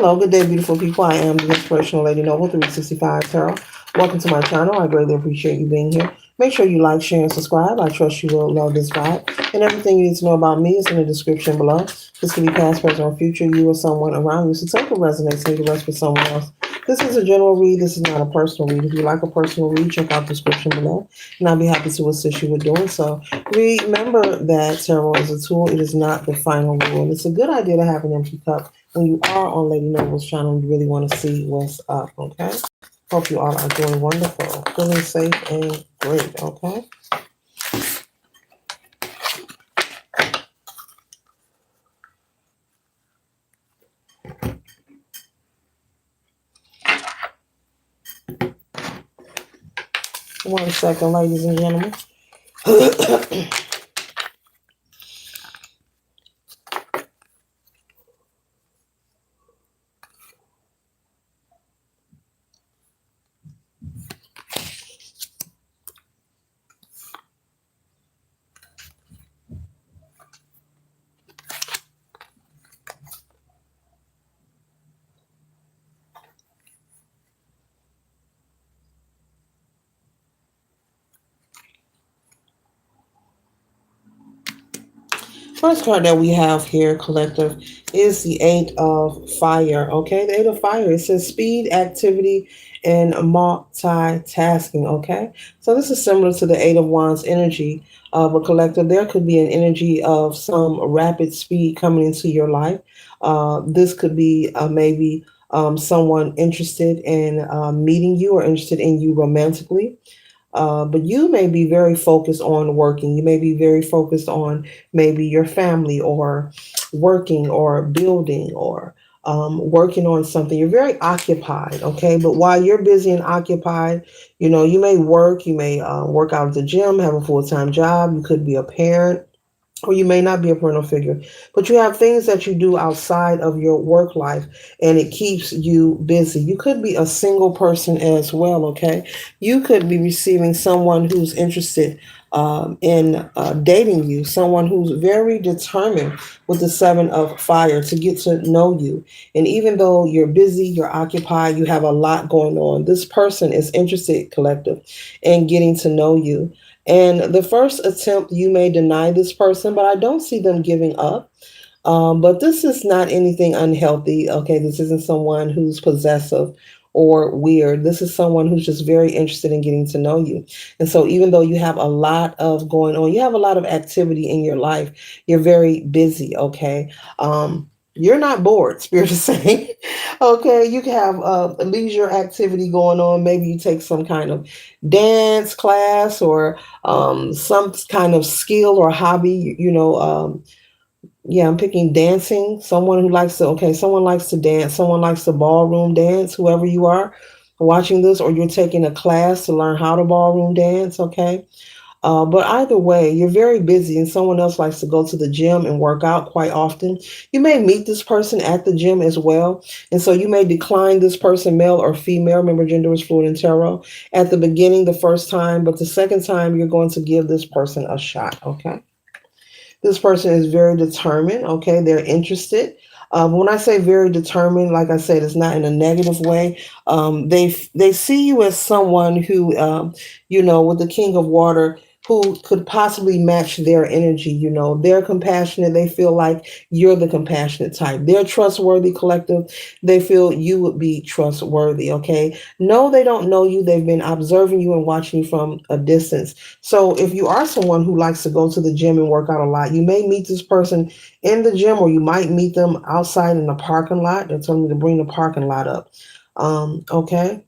Hello, good day, beautiful people. I am the Inspirational Lady Noble 365 Tarot. Welcome to my channel. I greatly appreciate you being here. Make sure you like, share, and subscribe. I trust you will love this vibe. And everything you need to know about me is in the description below. This can be past, present, or future, you or someone around you. So take what resonates, take the rest for someone else. This is a general read. This is not a personal read. If you like a personal read, check out the description below. And I'll be happy to assist you with doing so. Remember that tarot is a tool. It is not the final rule. And it's a good idea to have an empty cup when you are on Lady Noble's channel and you really want to see what's up, okay? Hope you all are doing wonderful, feeling safe and great, okay? One second, ladies and gentlemen. First card that we have here, collective, is the Eight of Fire. Okay, the Eight of Fire. It says speed, activity, and multitasking. Okay, so this is similar to the Eight of Wands energy of a collective. There could be an energy of some rapid speed coming into your life. This could be maybe someone interested in meeting you or interested in you romantically. But you may be very focused on working. You may be very focused on maybe your family or working or building or working on something. You're very occupied, okay? But while you're busy and occupied, you may work. You may work out at the gym, have a full-time job. You could be a parent or you may not be a parental figure, but you have things that you do outside of your work life and it keeps you busy. You could be a single person as well, okay? You could be receiving someone who's interested in dating you, someone who's very determined with the Seven of Fire to get to know you. And even though you're busy, you're occupied, you have a lot going on, this person is interested, collective, in getting to know you. And the first attempt, you may deny this person, but I don't see them giving up. But this is not anything unhealthy. Okay, this isn't someone who's possessive or weird. This is someone who's just very interested in getting to know you. And so, even though you have a lot of going on, you have a lot of activity in your life, you're very busy. Okay. You're not bored, Spirit is saying. Okay, you can have leisure activity going on. Maybe you take some kind of dance class or some kind of skill or hobby. Yeah, I'm picking dancing. Someone who likes to, okay, someone likes to dance. Someone likes to ballroom dance, whoever you are watching this, or you're taking a class to learn how to ballroom dance, okay? But either way, you're very busy and someone else likes to go to the gym and work out quite often. You may meet this person at the gym as well. And so you may decline this person, male or female. Remember, gender is fluid in tarot. At the beginning, the first time, but the second time, you're going to give this person a shot, okay? This person is very determined, okay? They're interested. When I say very determined, like I said, it's not in a negative way. They see you as someone who, with the King of Water, who could possibly match their energy. They're compassionate. They feel like you're the compassionate type. They're trustworthy, collective. They feel you would be trustworthy, okay? No, they don't know you. They've been observing you and watching you from a distance. So if you are someone who likes to go to the gym and work out a lot, you may meet this person in the gym or you might meet them outside in the parking lot. They're telling me to bring the parking lot up. Okay.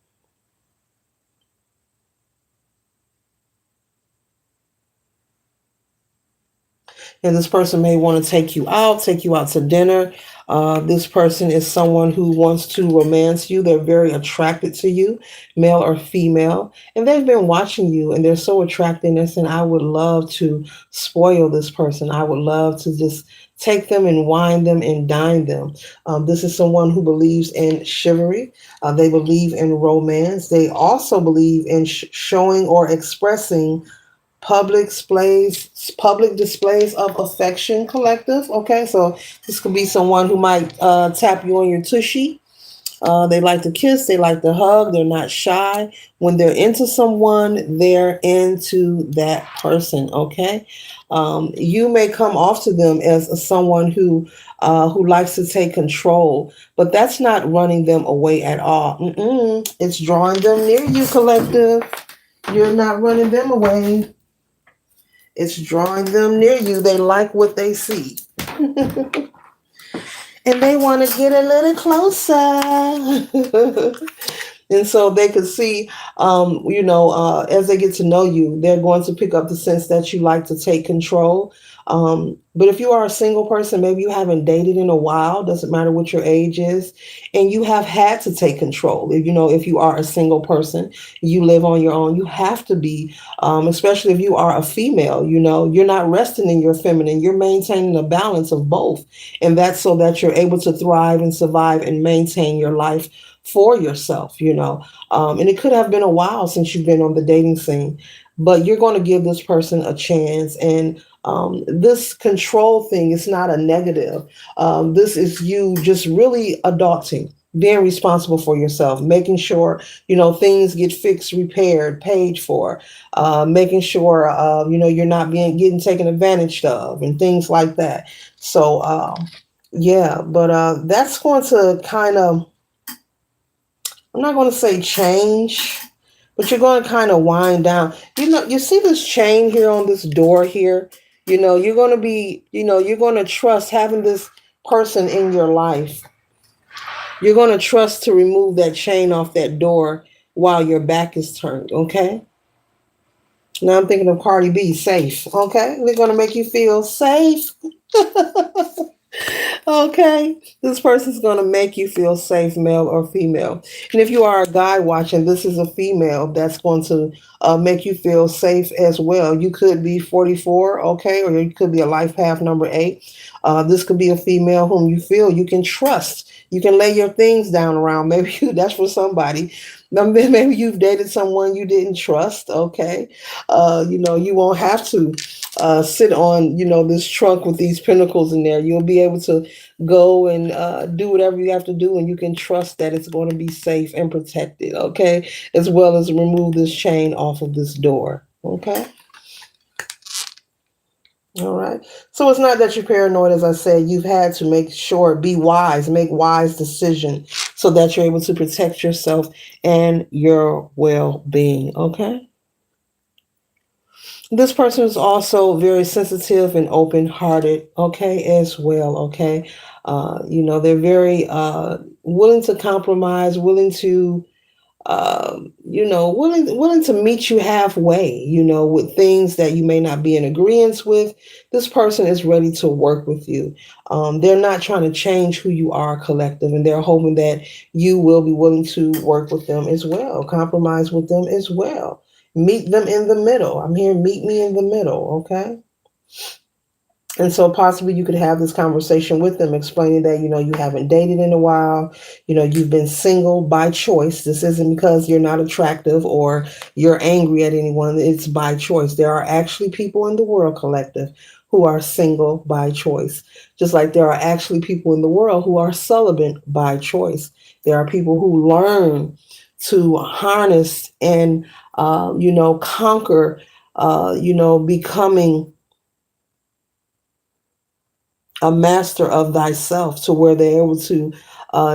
And this person may want to take you out to dinner. This person is someone who wants to romance you. They're very attracted to you, male or female. And they've been watching you and they're so attracted in this. And I would love to spoil this person. I would love to just take them and wine them and dine them. This is someone who believes in chivalry. They believe in romance. They also believe in showing or expressing public displays of affection, collective. Okay, so this could be someone who might tap you on your tushy. They like to kiss, they like to hug, they're not shy. When they're into someone, they're into that person, okay? You may come off to them as someone who likes to take control, but that's not running them away at all. It's drawing them near you, collective. You're not running them away. It's drawing them near you. They like what they see. And they want to get a little closer. And so they could see, as they get to know you, they're going to pick up the sense that you like to take control. But if you are a single person, maybe you haven't dated in a while, doesn't matter what your age is, and you have had to take control. If you are a single person, you live on your own, you have to be, especially if you are a female, you're not resting in your feminine, you're maintaining a balance of both. And that's so that you're able to thrive and survive and maintain your life for yourself. And it could have been a while since you've been on the dating scene, but you're going to give this person a chance. And this control thing is not a negative. This is you just really adulting, being responsible for yourself, making sure things get fixed, repaired, paid for, making sure you're not being getting taken advantage of, and things like that. So yeah, but that's going to kind of, I'm not going to say change, but you're going to kind of wind down. You see this chain here on this door here? You're going to be, you're going to trust having this person in your life. You're going to trust to remove that chain off that door while your back is turned, okay? Now I'm thinking of Cardi B, safe, okay? We're going to make you feel safe. Okay, this person's going to make you feel safe, male or female. And if you are a guy watching, this is a female that's going to make you feel safe as well. You could be 44, okay, or you could be a life path number 8. This could be a female whom you feel you can trust. You can lay your things down around. Maybe that's for somebody. Maybe you've dated someone you didn't trust, okay? You won't have to sit on this trunk with these pinnacles in there. You'll be able to go and do whatever you have to do, and you can trust that it's going to be safe and protected, okay, as well as remove this chain off of this door, okay. All right, so it's not that you're paranoid. As I said, you've had to make sure, be wise, make wise decisions so that you're able to protect yourself and your well-being, okay. This person is also very sensitive and open-hearted, okay, as well, okay. They're very willing to compromise, willing to, willing to meet you halfway, with things that you may not be in agreement with. This person is ready to work with you. They're not trying to change who you are, collective, and they're hoping that you will be willing to work with them as well, compromise with them as well. Meet them in the middle. I'm here, meet me in the middle, okay? And so possibly you could have this conversation with them, explaining that, you haven't dated in a while, you've been single by choice. This isn't because you're not attractive or you're angry at anyone. It's by choice. There are actually people in the world, collective, who are single by choice. Just like there are actually people in the world who are celibate by choice. There are people who learn to harness and, conquer, becoming a master of thyself, to where they're able to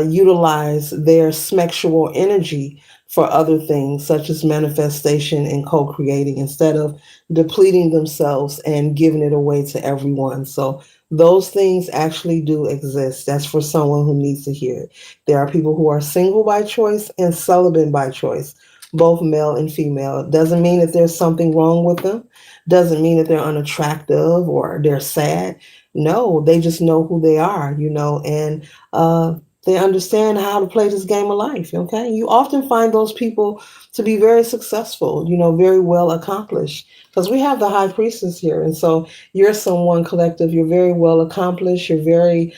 utilize their sexual energy for other things, such as manifestation and co-creating, instead of depleting themselves and giving it away to everyone. So those things actually do exist. That's for someone who needs to hear it. There are people who are single by choice and celibate by choice, both male and female. It doesn't mean that there's something wrong with them. Doesn't mean that they're unattractive or they're sad. No, they just know who they are, and they understand how to play this game of life. Okay. You often find those people to be very successful, very well accomplished. because we have the high priestess here, and so you're someone collective. You're very well accomplished. You're very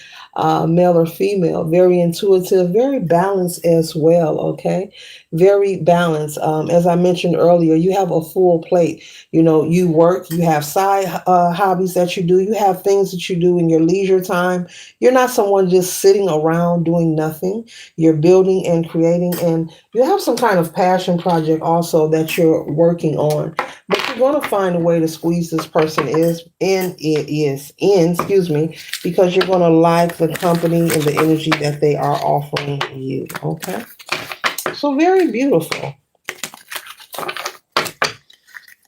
male or female, very intuitive, very balanced as well. Okay, very balanced. As I mentioned earlier, you have a full plate. You know, you work, you have side hobbies that you do, you have things that you do in your leisure time. You're not someone just sitting around doing nothing. You're building and creating, and you have some kind of passion project also that you're working on. But you're going to find a way to squeeze this person excuse me, because you're going to like the company and the energy that they are offering you. Okay, so very beautiful.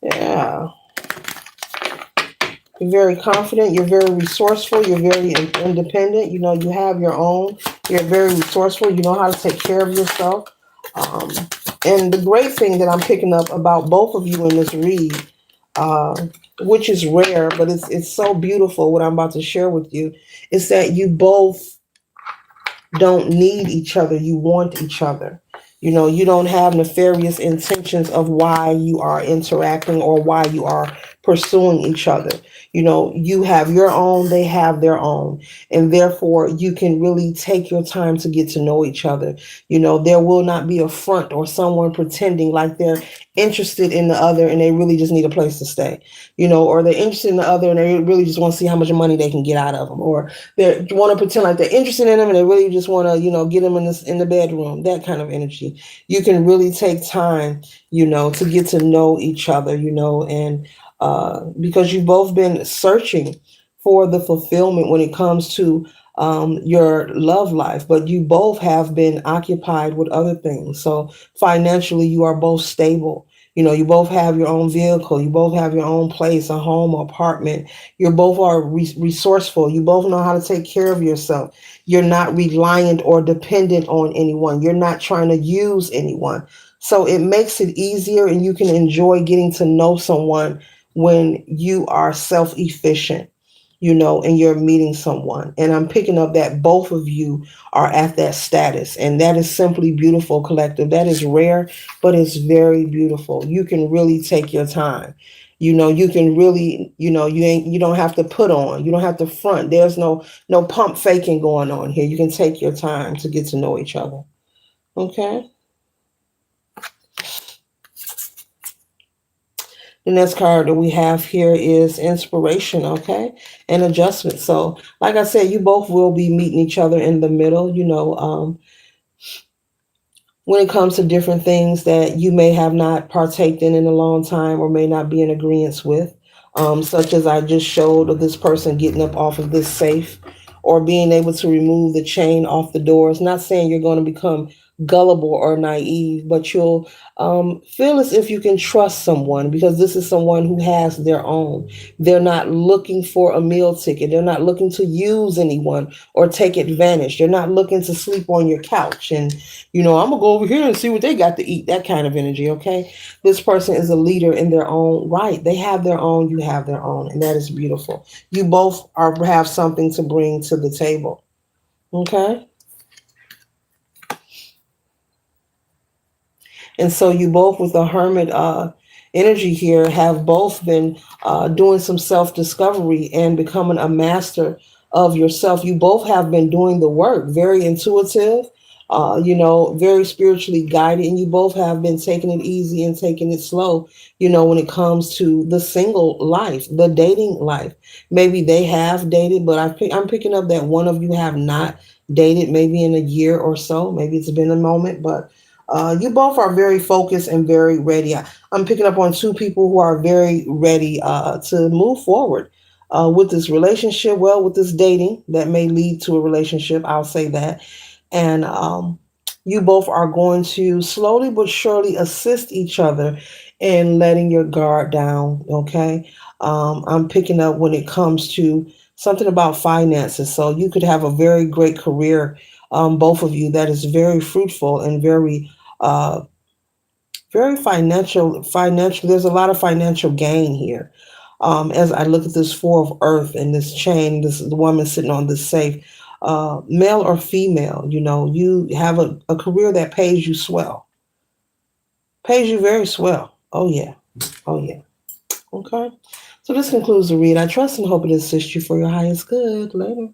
Yeah. You're very confident. You're very resourceful. You're very independent. You know, you have your own. You're very resourceful. You know how to take care of yourself. Um, and the great thing that I'm picking up about both of you in this read, uh, which is rare, but it's so beautiful. What I'm about to share with you is that you both don't need each other. You want each other. You know, you don't have nefarious intentions of why you are interacting or why you are pursuing each other. You know, you have your own, they have their own. And therefore, you can really take your time to get to know each other. You know, there will not be a front or someone pretending like they're interested in the other and they really just need a place to stay. You know, or they're interested in the other and they really just want to see how much money they can get out of them. Or they want to pretend like they're interested in them and they really just want to, you know, get them in the bedroom. That kind of energy. You can really take time, you know, to get to know each other, you know, and because you've both been searching for the fulfillment when it comes to your love life, but you both have been occupied with other things. So financially, you are both stable. You know, you both have your own vehicle. You both have your own place, a home, apartment. You both are resourceful. You both know how to take care of yourself. You're not reliant or dependent on anyone. You're not trying to use anyone. So it makes it easier and you can enjoy getting to know someone when you are self efficient, you know, and you're meeting someone. And I'm picking up that both of you are at that status. And that is simply beautiful, collective. That is rare, but it's very beautiful. You can really take your time. You know, you can really, you know, you don't have to put on, you don't have to front. There's no pump faking going on here. You can take your time to get to know each other. Okay. The next card that we have here is inspiration, okay, and adjustment. So, like I said, you both will be meeting each other in the middle. You know, when it comes to different things that you may have not partaked in a long time or may not be in agreement with, such as I just showed of this person getting up off of this safe or being able to remove the chain off the doors. Not saying you're going to become gullible or naive, but you'll feel as if you can trust someone because this is someone who has their own. They're not looking for a meal ticket. They're not looking to use anyone or take advantage. They're not looking to sleep on your couch and, you know, I'm gonna go over here and see what they got to eat. That kind of energy, okay? This person is a leader in their own right. They have their own, you have their own, and that is beautiful. You both are have something to bring to the table. Okay? And so you both with the hermit energy here have both been doing some self-discovery and becoming a master of yourself. You both have been doing the work, very intuitive, you know, very spiritually guided, and you both have been taking it easy and taking it slow, you know, when it comes to the single life, the dating life. Maybe they have dated, but I'm picking up that one of you have not dated maybe in a year or so. Maybe it's been a moment, but you both are very focused and very ready. I'm picking up on two people who are very ready to move forward with this relationship, well, with this dating that may lead to a relationship. I'll say that. And you both are going to slowly but surely assist each other in letting your guard down. Okay. I'm picking up when it comes to something about finances. So you could have a very great career, both of you, that is very fruitful and uh, very financial. There's a lot of financial gain here. As I look at this four of earth and this chain, this the woman sitting on this safe, male or female, you know, you have a career that pays you swell, pays you very swell. Oh yeah, oh yeah. Okay. So this concludes the read. I trust and hope it assists you for your highest good. Later.